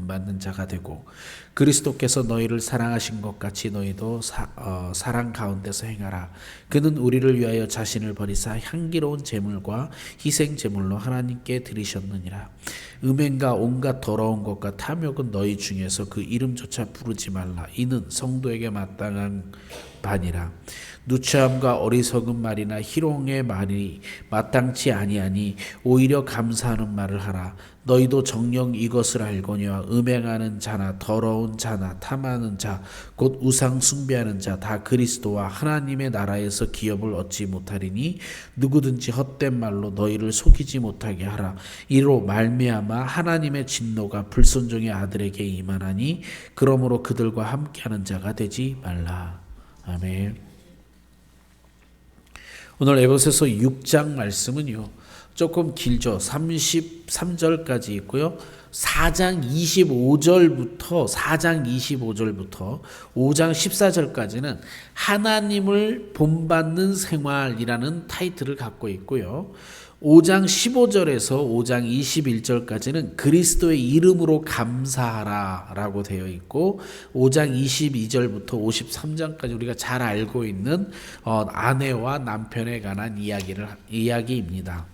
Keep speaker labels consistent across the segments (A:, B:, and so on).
A: 본받는 자가 되고 그리스도께서 너희를 사랑하신 것 같이 너희도 사랑 가운데서 행하라. 그는 우리를 위하여 자신을 버리사 향기로운 제물과 희생 제물로 하나님께 드리셨느니라. 음행과 온갖 더러운 것과 탐욕은 너희 중에서 그 이름조차 부르지 말라. 이는 성도에게 마땅한 바니라. 누추함과 어리석은 말이나 희롱의 말이 마땅치 아니하니 오히려 감사하는 말을 하라. 너희도 정녕 이것을 알거니와 음행하는 자나 더러운 자나 탐하는 자 곧 우상 숭배하는 자 다 그리스도와 하나님의 나라에서 기업을 얻지 못하리니 누구든지 헛된 말로 너희를 속이지 못하게 하라. 이로 말미암아 하나님의 진노가 불순종의 아들에게 임하나니 그러므로 그들과 함께하는 자가 되지 말라. 아멘. 오늘 에베소서 6장 말씀은요, 조금 길죠. 33절까지 있고요. 4장 25절부터 5장 14절까지는 하나님을 본받는 생활이라는 타이틀을 갖고 있고요. 5장 15절에서 5장 21절까지는 그리스도의 이름으로 감사하라 라고 되어 있고 5장 22절부터 53장까지 우리가 잘 알고 있는 아내와 남편에 관한 이야기입니다.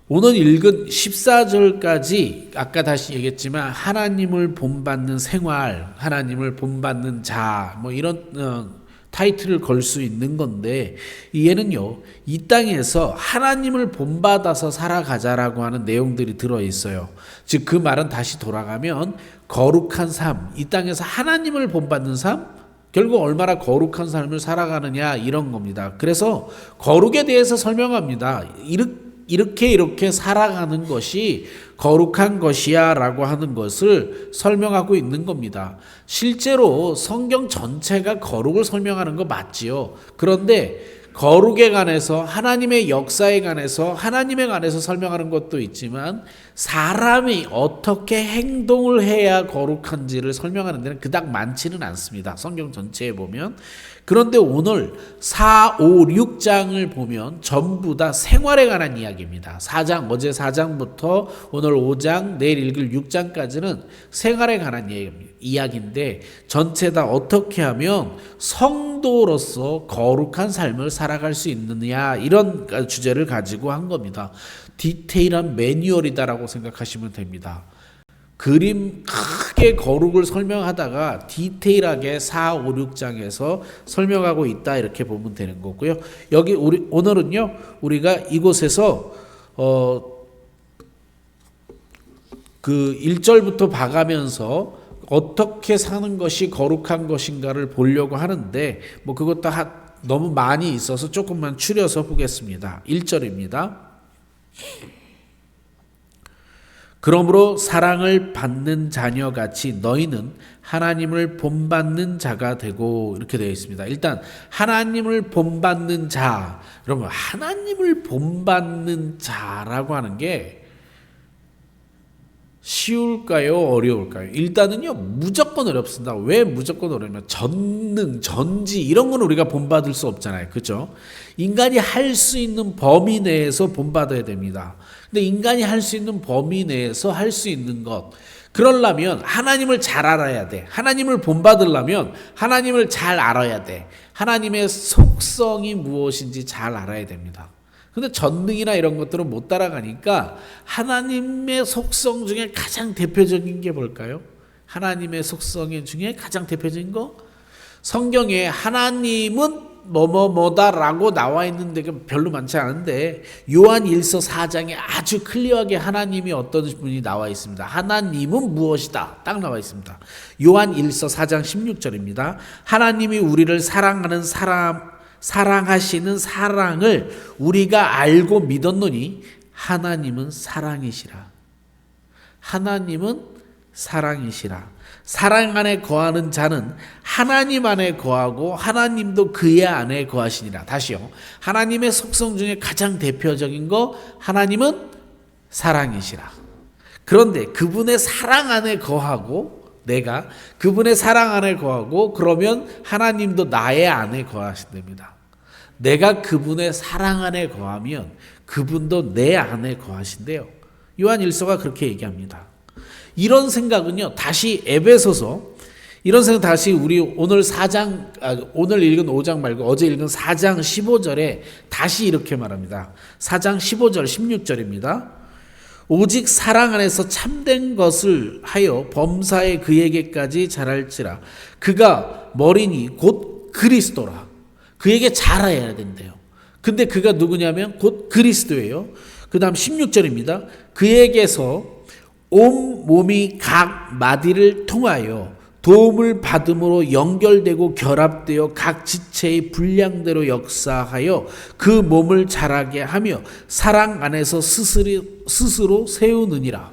A: 오늘 읽은 14절까지 아까 다시 얘기했지만 하나님을 본받는 생활, 하나님을 본받는 자, 뭐 이런 타이틀을 걸 수 있는 건데, 얘는요, 이 땅에서 하나님을 본받아서 살아가자라고 하는 내용들이 들어있어요. 즉, 그 말은 다시 돌아가면 거룩한 삶, 이 땅에서 하나님을 본받는 삶, 결국 얼마나 거룩한 삶을 살아가느냐 이런 겁니다. 그래서 거룩에 대해서 설명합니다. 이렇게 살아가는 것이 거룩한 것이야 라고 하는 것을 설명하고 있는 겁니다. 실제로 성경 전체가 거룩을 설명하는 거 맞지요. 그런데 거룩에 관해서 하나님의 역사에 관해서 하나님에 관해서 설명하는 것도 있지만 사람이 어떻게 행동을 해야 거룩한지를 설명하는 데는 그닥 많지는 않습니다. 성경 전체에 보면. 그런데 오늘 4, 5, 6장을 보면 전부 다 생활에 관한 이야기입니다. 4장, 어제 4장부터 오늘 5장, 내일 읽을 6장까지는 생활에 관한 이야기인데 전체 다 어떻게 하면 성도로서 거룩한 삶을 살아갈 수 있느냐 이런 주제를 가지고 한 겁니다. 디테일한 매뉴얼이다라고 생각하시면 됩니다. 그림 크게 거룩을 설명하다가 디테일하게 4, 5, 6장에서 설명하고 있다 이렇게 보면 되는 거고요. 여기 오늘은요 우리가 이곳에서 그 1절부터 봐가면서 어떻게 사는 것이 거룩한 것인가를 보려고 하는데 뭐 그것도 너무 많이 있어서 조금만 추려서 보겠습니다. 1절입니다. 그러므로 사랑을 받는 자녀같이 너희는 하나님을 본받는 자가 되고 이렇게 되어 있습니다. 일단 하나님을 본받는 자, 여러분 하나님을 본받는 자라고 하는 게 쉬울까요? 어려울까요? 일단은요 무조건 어렵습니다. 왜 무조건 어려우냐면 전능, 전지 이런 건 우리가 본받을 수 없잖아요. 그렇죠? 인간이 할 수 있는 범위 내에서 본받아야 됩니다. 근데 인간이 할 수 있는 범위 내에서 할 수 있는 것, 그러려면 하나님을 잘 알아야 돼. 하나님을 본받으려면 하나님을 잘 알아야 돼. 하나님의 속성이 무엇인지 잘 알아야 됩니다. 근데 전능이나 이런 것들은 못 따라가니까 하나님의 속성 중에 가장 대표적인 게 뭘까요? 하나님의 속성 중에 가장 대표적인 거? 성경에 하나님은 뭐뭐뭐다라고 나와 있는데 별로 많지 않은데 요한 1서 4장에 아주 클리어하게 하나님이 어떤 분이 나와 있습니다. 하나님은 무엇이다 딱 나와 있습니다. 요한 1서 4장 16절입니다. 하나님이 우리를 사랑하시는 사랑을 우리가 알고 믿었노니 하나님은 사랑이시라. 하나님은 사랑이시라. 사랑 안에 거하는 자는 하나님 안에 거하고 하나님도 그의 안에 거하시니라. 다시요. 하나님의 속성 중에 가장 대표적인 거 하나님은 사랑이시라. 그런데 그분의 사랑 안에 거하고 내가 그분의 사랑 안에 거하고 그러면 하나님도 나의 안에 거하신답니다. 내가 그분의 사랑 안에 거하면 그분도 내 안에 거하신대요. 요한 1서가 그렇게 얘기합니다. 이런 생각은요, 다시 에베소서, 이런 생각 다시 우리 오늘 오늘 읽은 5장 말고 어제 읽은 4장 15절에 다시 이렇게 말합니다. 4장 15절 16절입니다. 오직 사랑 안에서 참된 것을 하여 범사에 그에게까지 자랄지라. 그가 머리니 곧 그리스도라. 그에게 자라야 된대요. 근데 그가 누구냐면 곧 그리스도예요. 그 다음 16절입니다. 그에게서 온 몸이 각 마디를 통하여 도움을 받음으로 연결되고 결합되어 각 지체의 분량대로 역사하여 그 몸을 자라게 하며 사랑 안에서 스스로 세우느니라.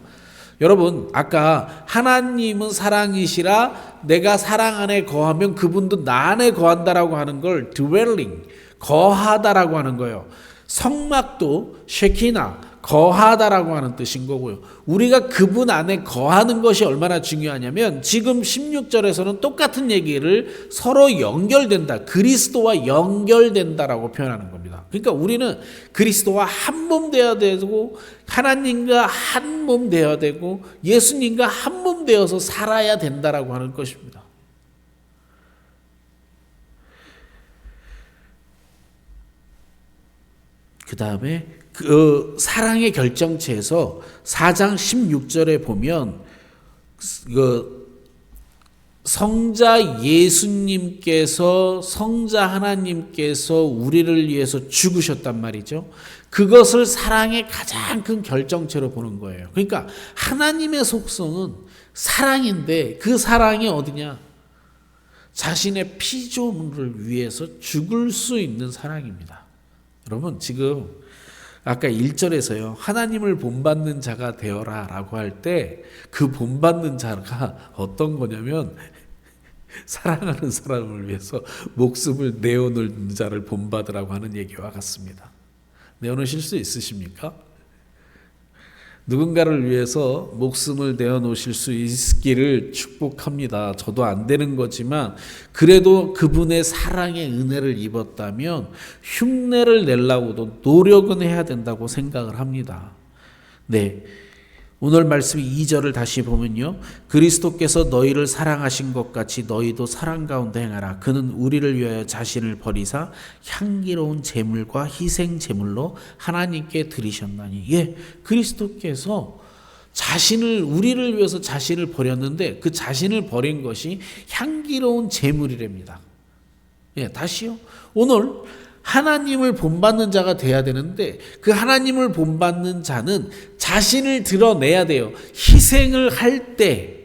A: 여러분, 아까 하나님은 사랑이시라 내가 사랑 안에 거하면 그분도 나 안에 거한다라고 하는 걸 dwelling, 거하다라고 하는 거예요. 성막도 쉐키나, 거하다라고 하는 뜻인 거고요. 우리가 그분 안에 거하는 것이 얼마나 중요하냐면 지금 16절에서는 똑같은 얘기를 서로 연결된다. 그리스도와 연결된다라고 표현하는 겁니다. 그러니까 우리는 그리스도와 한 몸 되어야 되고 하나님과 한 몸 되어야 되고 예수님과 한 몸 되어서 살아야 된다라고 하는 것입니다. 그 다음에 그 사랑의 결정체에서 4장 16절에 보면 그 성자 예수님께서 성자 하나님께서 우리를 위해서 죽으셨단 말이죠. 그것을 사랑의 가장 큰 결정체로 보는 거예요. 그러니까 하나님의 속성은 사랑인데 그 사랑이 어디냐? 자신의 피조물을 위해서 죽을 수 있는 사랑입니다. 여러분, 지금 아까 1절에서요. 하나님을 본받는 자가 되어라 라고 할 때 그 본받는 자가 어떤 거냐면 사랑하는 사람을 위해서 목숨을 내어놓는 자를 본받으라고 하는 얘기와 같습니다. 내어놓으실 수 있으십니까? 누군가를 위해서 목숨을 내어놓으실 수 있기를 축복합니다. 저도 안 되는 거지만 그래도 그분의 사랑의 은혜를 입었다면 흉내를 내려고도 노력은 해야 된다고 생각을 합니다. 네, 오늘 말씀 2절을 다시 보면요. 그리스도께서 너희를 사랑하신 것 같이 너희도 사랑 가운데 행하라. 그는 우리를 위하여 자신을 버리사 향기로운 제물과 희생 제물로 하나님께 드리셨나니. 예, 그리스도께서 우리를 위해서 자신을 버렸는데 그 자신을 버린 것이 향기로운 제물이랍니다. 예, 다시요. 오늘 하나님을 본받는 자가 돼야 되는데 그 하나님을 본받는 자는 자신을 드러내야 돼요. 희생을 할 때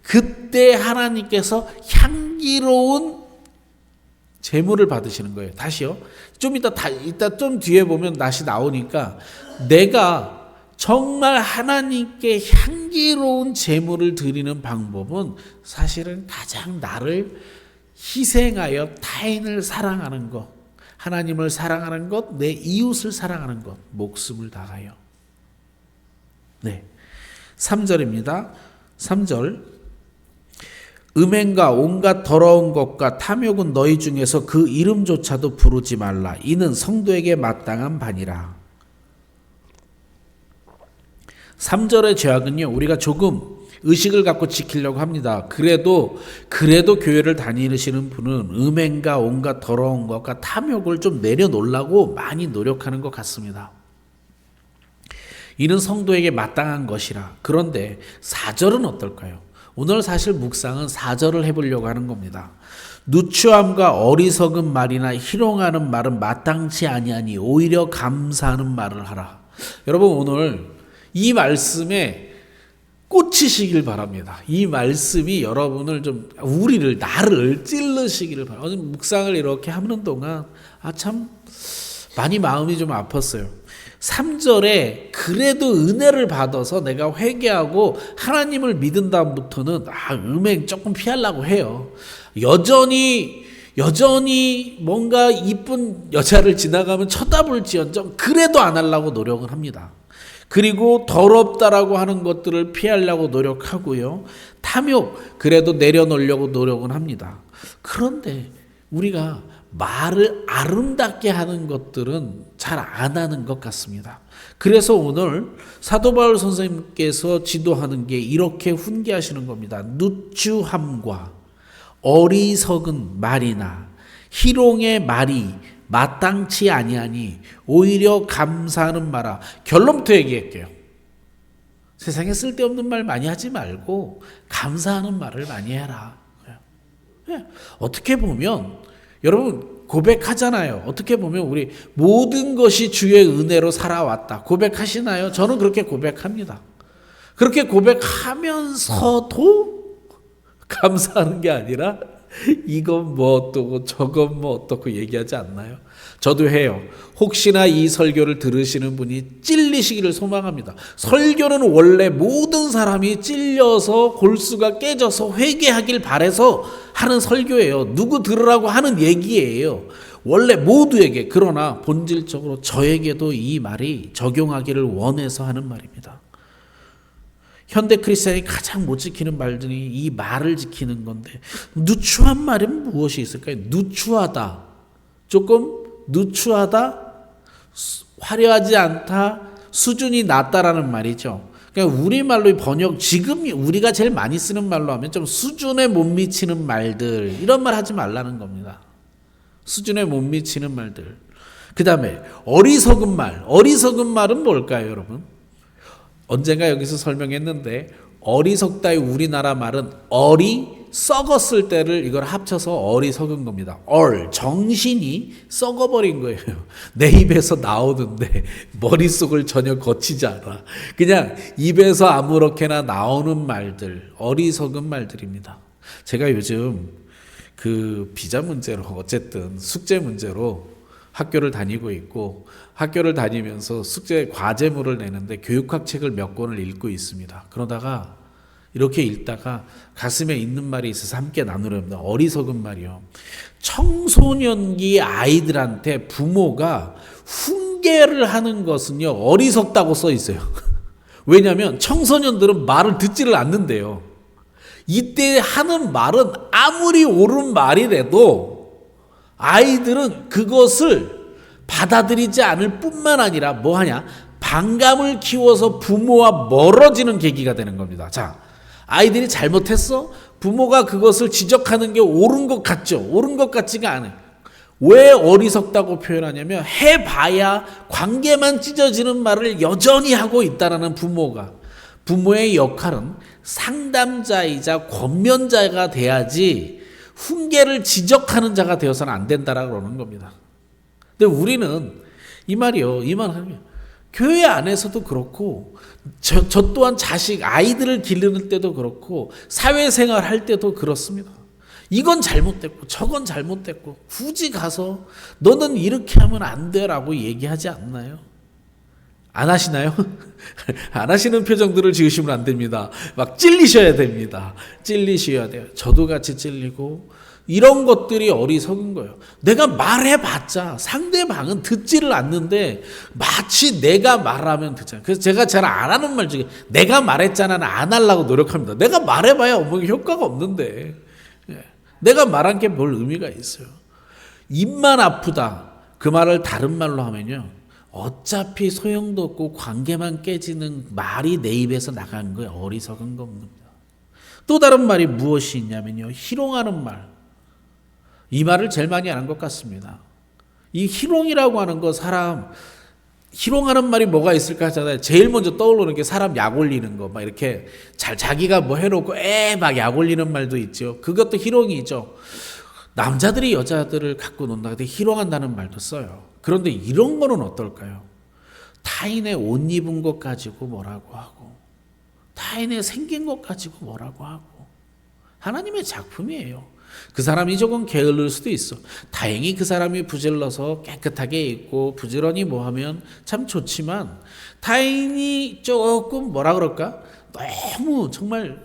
A: 그때 하나님께서 향기로운 제물을 받으시는 거예요. 다시요. 좀 이따 좀 뒤에 보면 다시 나오니까 내가 정말 하나님께 향기로운 제물을 드리는 방법은 사실은 가장 나를 희생하여 타인을 사랑하는 것, 하나님을 사랑하는 것, 내 이웃을 사랑하는 것, 목숨을 다하여. 네, 3절입니다. 3절. 음행과 온갖 더러운 것과 탐욕은 너희 중에서 그 이름조차도 부르지 말라. 이는 성도에게 마땅한 바니라. 3절의 죄악은요, 우리가 조금 의식을 갖고 지키려고 합니다. 그래도 교회를 다니시는 분은 음행과 온갖 더러운 것과 탐욕을 좀 내려놓으려고 많이 노력하는 것 같습니다. 이는 성도에게 마땅한 것이라. 그런데 4절은 어떨까요? 오늘 사실 묵상은 4절을 해보려고 하는 겁니다. 누추함과 어리석은 말이나 희롱하는 말은 마땅치 아니하니 오히려 감사하는 말을 하라. 여러분, 오늘 이 말씀에 꽂히시길 바랍니다. 이 말씀이 여러분을 나를 찔르시기를 바랍니다. 오늘 묵상을 이렇게 하는 동안 참 많이 마음이 좀 아팠어요. 3절에 그래도 은혜를 받아서 내가 회개하고 하나님을 믿은 다음부터는 음행 조금 피하려고 해요. 여전히 뭔가 이쁜 여자를 지나가면 쳐다볼지언정 그래도 안 하려고 노력을 합니다. 그리고 더럽다라고 하는 것들을 피하려고 노력하고요. 탐욕, 그래도 내려놓으려고 노력은 합니다. 그런데 우리가 말을 아름답게 하는 것들은 잘 안 하는 것 같습니다. 그래서 오늘 사도 바울 선생님께서 지도하는 게 이렇게 훈계하시는 겁니다. 누추함과 어리석은 말이나 희롱의 말이 마땅치 아니하니 오히려 감사하는 말아. 결론부터 얘기할게요. 세상에 쓸데없는 말 많이 하지 말고 감사하는 말을 많이 해라. 어떻게 보면 여러분 고백하잖아요. 어떻게 보면 우리 모든 것이 주의 은혜로 살아왔다. 고백하시나요? 저는 그렇게 고백합니다. 그렇게 고백하면서도 감사하는 게 아니라 이건 뭐 어떠고 저건 뭐 어떻고 얘기하지 않나요? 저도 해요. 혹시나 이 설교를 들으시는 분이 찔리시기를 소망합니다. 설교는 원래 모든 사람이 찔려서 골수가 깨져서 회개하길 바라서 하는 설교예요. 누구 들으라고 하는 얘기예요. 원래 모두에게. 그러나 본질적으로 저에게도 이 말이 적용하기를 원해서 하는 말입니다. 현대 크리스찬이 가장 못 지키는 말들이 이 말을 지키는 건데, 누추한 말은 무엇이 있을까요? 누추하다, 조금 누추하다, 화려하지 않다, 수준이 낮다라는 말이죠. 그러니까 우리말로 번역, 지금 우리가 제일 많이 쓰는 말로 하면 좀 수준에 못 미치는 말들, 이런 말 하지 말라는 겁니다. 수준에 못 미치는 말들. 그 다음에 어리석은 말. 어리석은 말은 뭘까요, 여러분? 언젠가 여기서 설명했는데, 어리석다의 우리나라 말은 썩었을 때를 이걸 합쳐서 어리석은 겁니다. 정신이 썩어버린 거예요. 내 입에서 나오는데 머릿속을 전혀 거치지 않아. 그냥 입에서 아무렇게나 나오는 말들, 어리석은 말들입니다. 제가 요즘 그 비자 문제로, 어쨌든 숙제 문제로 학교를 다니고 있고, 학교를 다니면서 숙제 과제물을 내는데 교육학 책을 몇 권을 읽고 있습니다. 그러다가 이렇게 읽다가 가슴에 있는 말이 있어서 함께 나누려합니다. 어리석은 말이요. 청소년기 아이들한테 부모가 훈계를 하는 것은요, 어리석다고 써 있어요. 왜냐하면 청소년들은 말을 듣지를 않는데요. 이때 하는 말은 아무리 옳은 말이라도 아이들은 그것을 받아들이지 않을 뿐만 아니라 뭐하냐? 반감을 키워서 부모와 멀어지는 계기가 되는 겁니다. 자, 아이들이 잘못했어? 부모가 그것을 지적하는 게 옳은 것 같죠? 옳은 것 같지가 않아요. 왜 어리석다고 표현하냐면, 해봐야 관계만 찢어지는 말을 여전히 하고 있다는 부모가. 부모의 역할은 상담자이자 권면자가 돼야지 훈계를 지적하는 자가 되어서는 안 된다라고 그러는 겁니다. 근데 우리는 이 말이요, 이 말은 교회 안에서도 그렇고, 저 또한 아이들을 기르는 때도 그렇고, 사회생활 할 때도 그렇습니다. 이건 잘못됐고 저건 잘못됐고 굳이 가서 너는 이렇게 하면 안 돼라고 얘기하지 않나요? 안 하시나요? 안 하시는 표정들을 지으시면 안 됩니다. 막 찔리셔야 됩니다. 찔리셔야 돼요. 저도 같이 찔리고, 이런 것들이 어리석은 거예요. 내가 말해봤자 상대방은 듣지를 않는데 마치 내가 말하면 듣잖아요. 그래서 제가 잘 안 하는 말 중에 내가 말했잖아는 안 하려고 노력합니다. 내가 말해봐야 효과가 없는데 내가 말한 게 뭘 의미가 있어요. 입만 아프다, 그 말을 다른 말로 하면요, 어차피 소용도 없고 관계만 깨지는 말이 내 입에서 나간 거예요. 어리석은 겁니다. 또 다른 말이 무엇이 있냐면요, 희롱하는 말. 이 말을 제일 많이 하는 것 같습니다. 이 희롱이라고 하는 거, 희롱하는 말이 뭐가 있을까 하잖아요. 제일 먼저 떠오르는 게 사람 약 올리는 거, 막 이렇게 자기가 뭐 해놓고 막 약 올리는 말도 있죠. 그것도 희롱이죠. 남자들이 여자들을 갖고 논다. 근데 희롱한다는 말도 써요. 그런데 이런 거는 어떨까요? 타인의 옷 입은 것 가지고 뭐라고 하고, 타인의 생긴 것 가지고 뭐라고 하고. 하나님의 작품이에요. 그 사람이 조금 게을를 수도 있어. 다행히 그 사람이 부질러서 깨끗하게 입고 부지런히 뭐 하면 참 좋지만, 타인이 조금 뭐라 그럴까? 너무 정말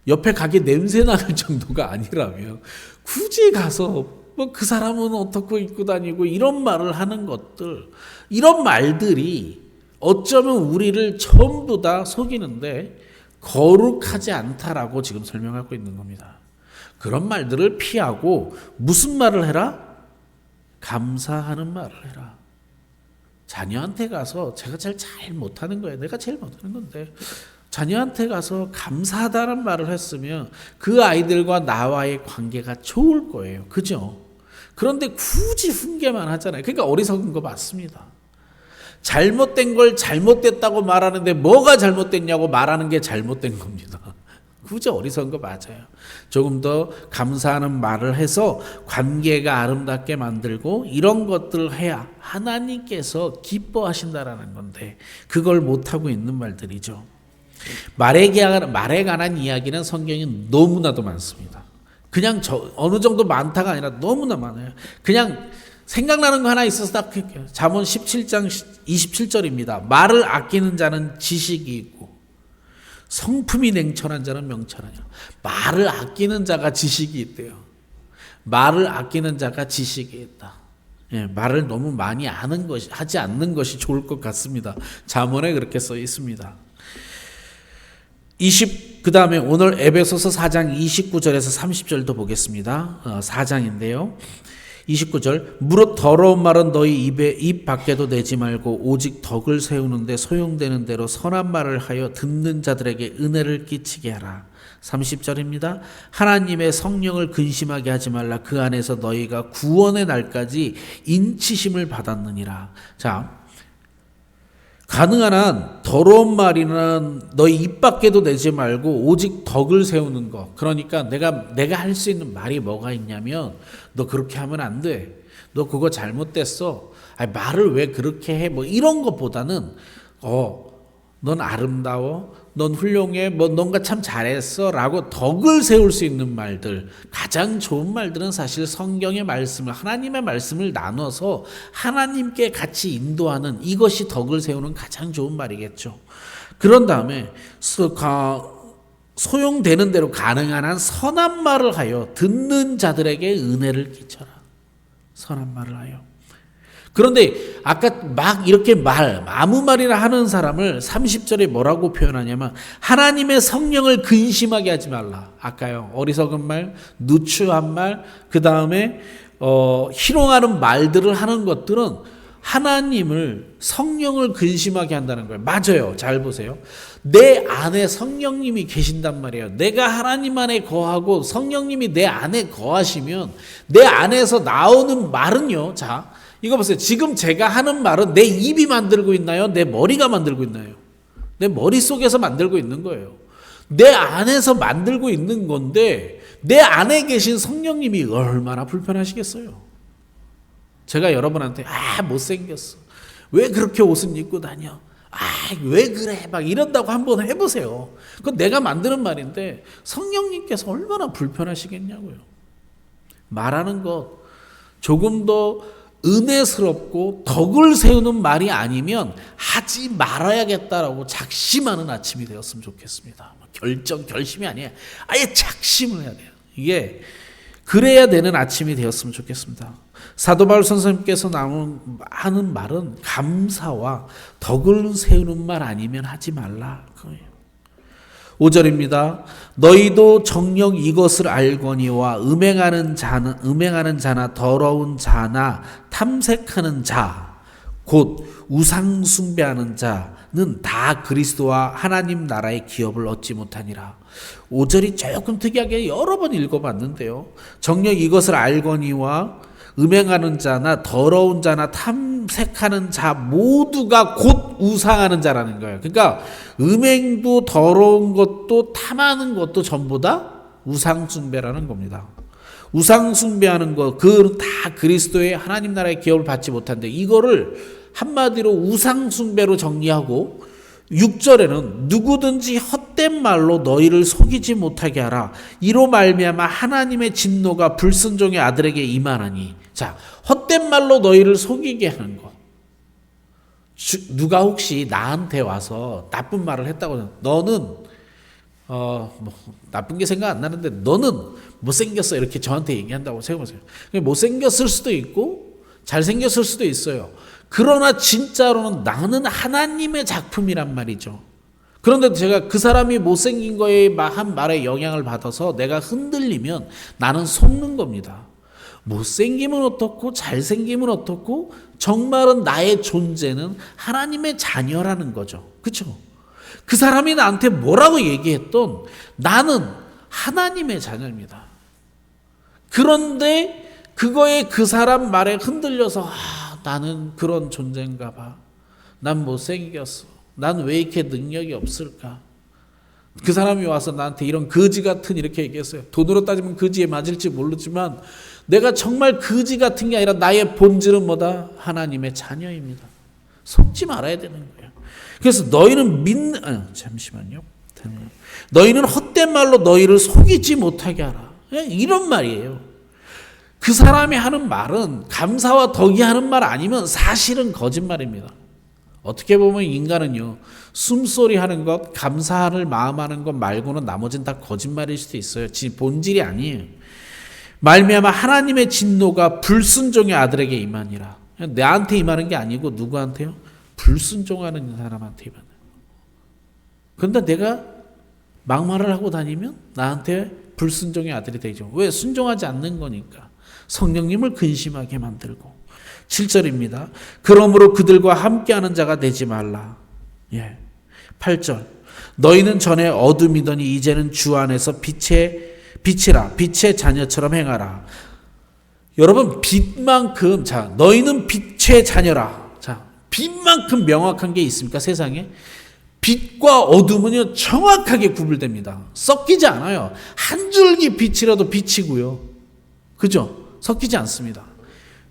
A: 옆에 가게 냄새 나는 정도가 아니라면 굳이 가서 뭐 그 사람은 어떻게 입고 다니고 이런 말을 하는 것들, 이런 말들이 어쩌면 우리를 전부 다 속이는데 거룩하지 않다라고 지금 설명하고 있는 겁니다. 그런 말들을 피하고 무슨 말을 해라? 감사하는 말을 해라. 자녀한테 가서 제가 제일 잘 못하는 거예요. 내가 제일 못하는 건데 자녀한테 가서 감사하다는 말을 했으면 그 아이들과 나와의 관계가 좋을 거예요. 그죠? 그런데 굳이 훈계만 하잖아요. 그러니까 어리석은 거 맞습니다. 잘못된 걸 잘못됐다고 말하는데 뭐가 잘못됐냐고 말하는 게 잘못된 겁니다. 굳이 어리석은 거 맞아요. 조금 더 감사하는 말을 해서 관계가 아름답게 만들고 이런 것들을 해야 하나님께서 기뻐하신다라는 건데 그걸 못하고 있는 말들이죠. 말에 관한 이야기는 성경이 너무나도 많습니다. 그냥 어느 정도 많다가 아니라 너무나 많아요. 그냥 생각나는 거 하나 있어서 딱 할게요. 잠언 17장 27절입니다. 말을 아끼는 자는 지식이 있고 성품이 냉철한 자는 명철하냐. 말을 아끼는 자가 지식이 있대요. 말을 아끼는 자가 지식이 있다. 예, 말을 너무 많이 하지 않는 것이 좋을 것 같습니다. 잠언에 그렇게 써 있습니다. 그 다음에 오늘 에베소서 4장 29절에서 30절도 보겠습니다. 4장인데요. 29절 무릇 더러운 말은 너희 입 밖에도 내지 말고 오직 덕을 세우는데 소용되는 대로 선한 말을 하여 듣는 자들에게 은혜를 끼치게 하라. 30절입니다. 하나님의 성령을 근심하게 하지 말라. 그 안에서 너희가 구원의 날까지 인치심을 받았느니라. 자, 가능한 한 더러운 말이나 너희 입 밖에도 내지 말고 오직 덕을 세우는 거. 그러니까 내가 할 수 있는 말이 뭐가 있냐면 너 그렇게 하면 안 돼. 너 그거 잘못됐어. 아니, 말을 왜 그렇게 해? 뭐 이런 것보다는 넌 아름다워. 넌 훌륭해. 뭐 뭔가 참 잘했어. 라고 덕을 세울 수 있는 말들. 가장 좋은 말들은 사실 성경의 말씀을 하나님의 말씀을 나눠서 하나님께 같이 인도하는 이것이 덕을 세우는 가장 좋은 말이겠죠. 그런 다음에 소용되는 대로 가능한 한 선한 말을 하여 듣는 자들에게 은혜를 끼쳐라. 선한 말을 하여. 그런데 아까 막 이렇게 아무 말이나 하는 사람을 30절에 뭐라고 표현하냐면 하나님의 성령을 근심하게 하지 말라. 아까요. 어리석은 말, 누추한 말, 그 다음에 희롱하는 말들을 하는 것들은 하나님을 성령을 근심하게 한다는 거예요. 맞아요. 잘 보세요. 내 안에 성령님이 계신단 말이에요. 내가 하나님 안에 거하고 성령님이 내 안에 거하시면 내 안에서 나오는 말은요. 자, 이거 보세요. 지금 제가 하는 말은 내 입이 만들고 있나요? 내 머리가 만들고 있나요? 내 머릿속에서 만들고 있는 거예요. 내 안에서 만들고 있는 건데 내 안에 계신 성령님이 얼마나 불편하시겠어요? 제가 여러분한테 못생겼어. 왜 그렇게 옷은 입고 다녀? 왜 그래? 막 이런다고 한번 해보세요. 그건 내가 만드는 말인데 성령님께서 얼마나 불편하시겠냐고요. 말하는 것 조금 더 은혜스럽고 덕을 세우는 말이 아니면 하지 말아야겠다라고 작심하는 아침이 되었으면 좋겠습니다. 결심이 아니에요. 아예 작심을 해야 돼요. 이게 그래야 되는 아침이 되었으면 좋겠습니다. 사도 바울 선생님께서 하는 말은 감사와 덕을 세우는 말 아니면 하지 말라. 그거예요. 5절입니다. 너희도 정녕 이것을 알거니와 음행하는 자나 더러운 자나 탐색하는 자, 곧 우상 숭배하는 자는 다 그리스도와 하나님 나라의 기업을 얻지 못하니라. 5절이 조금 특이하게 여러 번 읽어봤는데요. 정녕 이것을 알거니와 음행하는 자나 더러운 자나 탐색하는 자 모두가 곧 우상하는 자라는 거예요. 그러니까 음행도 더러운 것도 탐하는 것도 전부 다 우상 숭배라는 겁니다. 우상 숭배하는 것, 그건 다 그리스도의 하나님 나라의 기업을 받지 못한데 이거를 한마디로 우상 숭배로 정리하고 6절에는 누구든지 헛된 말로 너희를 속이지 못하게 하라. 이로 말미암아 하나님의 진노가 불순종의 아들에게 임하나니. 자, 헛된 말로 너희를 속이게 하는 것. 누가 혹시 나한테 와서 나쁜 말을 했다고 너는 나쁜 게 생각 안 나는데 너는 못생겼어 이렇게 저한테 얘기한다고 생각해보세요. 못생겼을 수도 있고 잘생겼을 수도 있어요. 그러나 진짜로는 나는 하나님의 작품이란 말이죠. 그런데 제가 그 사람이 못생긴 거에 한 말에 영향을 받아서 내가 흔들리면 나는 속는 겁니다. 못생기면 어떻고 잘생기면 어떻고 정말은 나의 존재는 하나님의 자녀라는 거죠. 그렇죠? 그 사람이 나한테 뭐라고 얘기했던 나는 하나님의 자녀입니다. 그런데 그거에 그 사람 말에 흔들려서 나는 그런 존재인가 봐. 난 못생겼어. 난 왜 이렇게 능력이 없을까? 그 사람이 와서 나한테 이런 거지 같은 이렇게 얘기했어요. 돈으로 따지면 거지에 맞을지 모르지만 내가 정말 거지 같은 게 아니라 나의 본질은 뭐다? 하나님의 자녀입니다. 속지 말아야 되는 거예요. 그래서 너희는 잠시만요. 너희는 헛된 말로 너희를 속이지 못하게 하라. 이런 말이에요. 그 사람이 하는 말은 감사와 덕이 하는 말 아니면 사실은 거짓말입니다. 어떻게 보면 인간은요, 숨소리 하는 것, 감사할 마음 하는 것 말고는 나머지는 다 거짓말일 수도 있어요. 본질이 아니에요. 말미암아 하나님의 진노가 불순종의 아들에게 임하니라. 나한테 임하는 게 아니고 누구한테요? 불순종하는 사람한테 임하는. 그런데 내가 막말을 하고 다니면 나한테 불순종의 아들이 되죠. 왜? 순종하지 않는 거니까. 성령님을 근심하게 만들고. 7절입니다. 그러므로 그들과 함께하는 자가 되지 말라. 8절. 너희는 전에 어둠이더니 이제는 주 안에서 빛이라. 빛의 자녀처럼 행하라. 여러분, 빛만큼, 너희는 빛의 자녀라. 빛만큼 명확한 게 있습니까? 세상에? 빛과 어둠은요, 정확하게 구분됩니다. 섞이지 않아요. 한 줄기 빛이라도 빛이고요. 그죠? 섞이지 않습니다.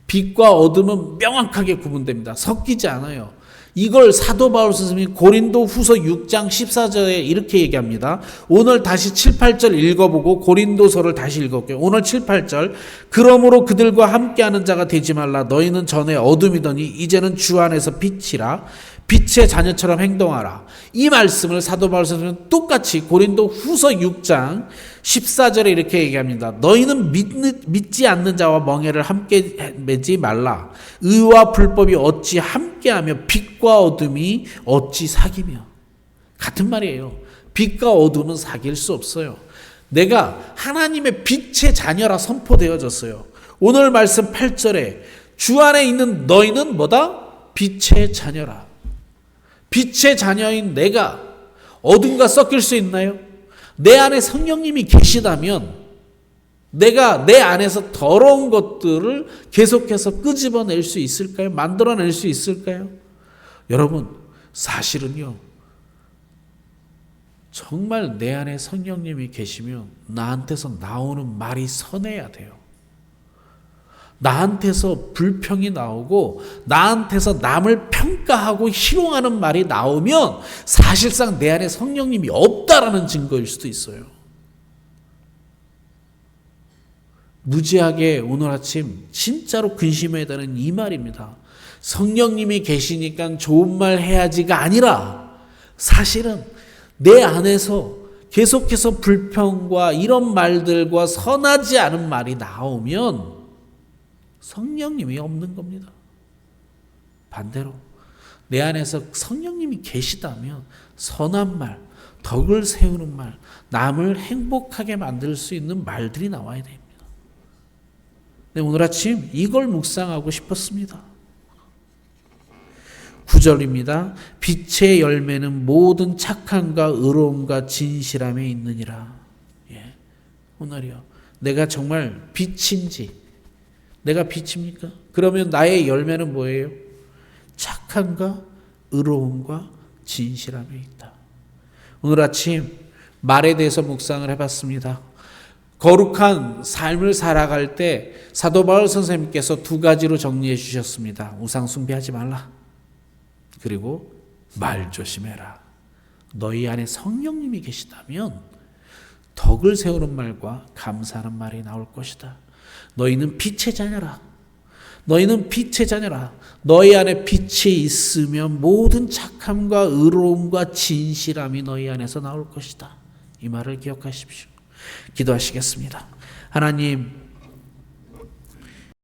A: 빛과 어둠은 명확하게 구분됩니다. 섞이지 않아요. 이걸 사도 바울 선생님이 고린도 후서 6장 14절에 이렇게 얘기합니다. 오늘 다시 7, 8절 읽어보고 고린도서를 다시 읽을게요. 오늘 7, 8절. 그러므로 그들과 함께하는 자가 되지 말라. 너희는 전에 어둠이더니 이제는 주 안에서 빛이라. 빛의 자녀처럼 행동하라. 이 말씀을 사도 바울 선생님은 똑같이 고린도 후서 6장 14절에 이렇게 얘기합니다. 너희는 믿지 않는 자와 멍에를 함께 매지 말라. 의와 불법이 어찌 함께하며 빛과 어둠이 어찌 사귀며. 같은 말이에요. 빛과 어둠은 사귈 수 없어요. 내가 하나님의 빛의 자녀라 선포되어졌어요. 오늘 말씀 8절에 주 안에 있는 너희는 뭐다? 빛의 자녀라. 빛의 자녀인 내가 어둠과 섞일 수 있나요? 내 안에 성령님이 계시다면 내가 내 안에서 더러운 것들을 계속해서 끄집어낼 수 있을까요? 만들어낼 수 있을까요? 여러분, 사실은요, 정말 내 안에 성령님이 계시면 나한테서 나오는 말이 선해야 돼요. 나한테서 불평이 나오고 나한테서 남을 평가하고 희롱하는 말이 나오면 사실상 내 안에 성령님이 없다라는 증거일 수도 있어요. 무지하게 오늘 아침 진짜로 근심해야 되는 이 말입니다. 성령님이 계시니까 좋은 말 해야지가 아니라 사실은 내 안에서 계속해서 불평과 이런 말들과 선하지 않은 말이 나오면 성령님이 없는 겁니다. 반대로 내 안에서 성령님이 계시다면 선한 말, 덕을 세우는 말, 남을 행복하게 만들 수 있는 말들이 나와야 됩니다. 네, 오늘 아침 이걸 묵상하고 싶었습니다. 9절입니다. 빛의 열매는 모든 착함과 의로움과 진실함에 있느니라. 오늘이요. 내가 정말 빛인지 내가 빛입니까? 그러면 나의 열매는 뭐예요? 착함과 의로움과 진실함에 있다. 오늘 아침 말에 대해서 묵상을 해봤습니다. 거룩한 삶을 살아갈 때 사도 바울 선생님께서 두 가지로 정리해 주셨습니다. 우상 숭배하지 말라. 그리고 말 조심해라. 너희 안에 성령님이 계시다면 덕을 세우는 말과 감사하는 말이 나올 것이다. 너희는 빛의 자녀라. 너희는 빛의 자녀라. 너희 안에 빛이 있으면 모든 착함과 의로움과 진실함이 너희 안에서 나올 것이다. 이 말을 기억하십시오. 기도하시겠습니다. 하나님,